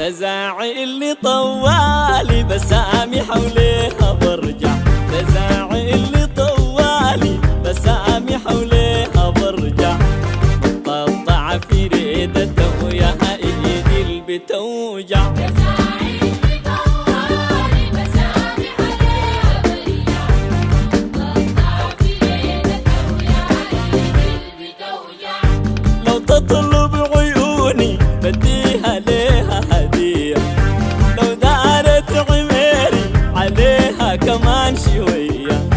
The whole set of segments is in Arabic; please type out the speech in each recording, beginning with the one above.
تزاعي اللي طوالي بسامي حوليها برجع، تزاعي اللي طوالي بسامي حوليها برجع. مقطع في ريدته وياها ايدي اللي بتوجع، تزاعي اللي طوالي بسامي حوليها برجع. مقطع في ريدته وياها ايدي اللي بتوجع. لو تطلب عيوني بديها ليها هدية، لو دارت عميري عليها كمان شوية.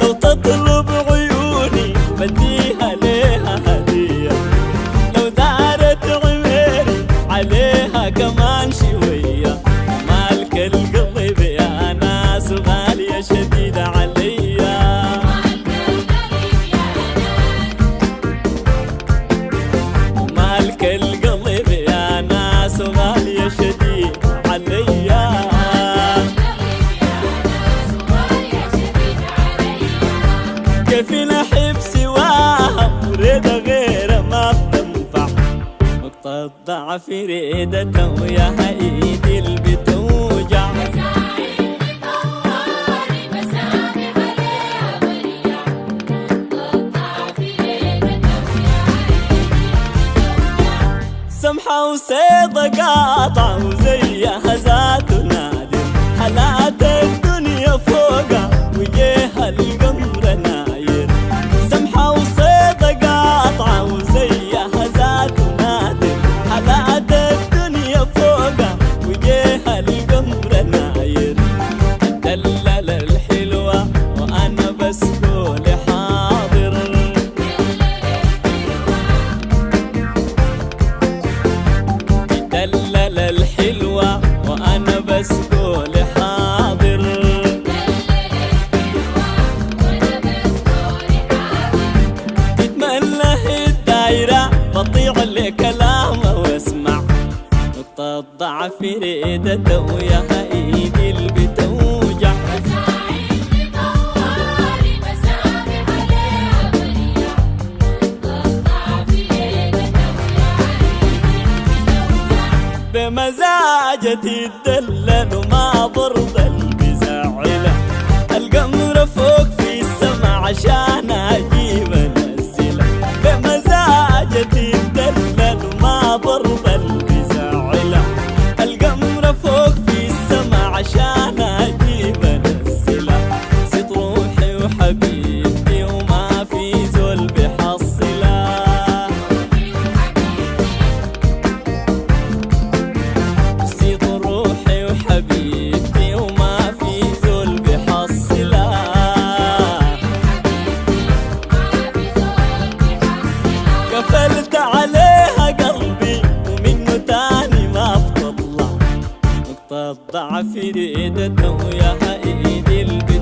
لو تطلب عيوني بديها ليها هدية، لو دارت عميري عليها كمان شوية. مالك القلب يا ناس غالية شديدة عليا، مالك القلب يا ناس غالية شديد عليا. كيف نحب سواها وريدة غيرها ما بتنفع. نقطة ضعف ريدتها وياها ايدي اللي بتوجع. تزاعي اللي طوالي بسامي حوليها برجع. مقطع في ريدته وياها ايدي اللي بتوجع. سمحة وصيدة قاطعة وزيها ذات نادر، حالات الدنيا فوقها وجيها القمر ناير. سمحة وصيدة قاطعة وزيها ذات نادر، حالات الدنيا فوقها وجيها القمر ناير. تدلل الحلوة وأنا بس قولي حاضر، دلل الحلوة وأنا بس قولي حاضر. تتمنى الدايرة بطيع لكلامه واسمع. نقطة ضعف ريدته وياها ايدي اللي بتوجع. تزاعي اللي طوالي بسامي حوليها برجع. مقطع في ريدته وياها ايدي اللي بتوجع. بمزاجة تدلل وما برضى اللي زعله. القمر فوق في السما عشان اجيب انزله. بمزاجة تدلل وما برضى اللي زعله. القمر فوق في السما عشان اجيب انزله. زيد روحي وحبيبتي وما في زول بحصله. زيد روحي وحبيبتي وما في زول بحصله. قفلت عليها قلبي ومنه تاني ما بتطلع. نقطة ضعف ريدته وياها ايدي اللي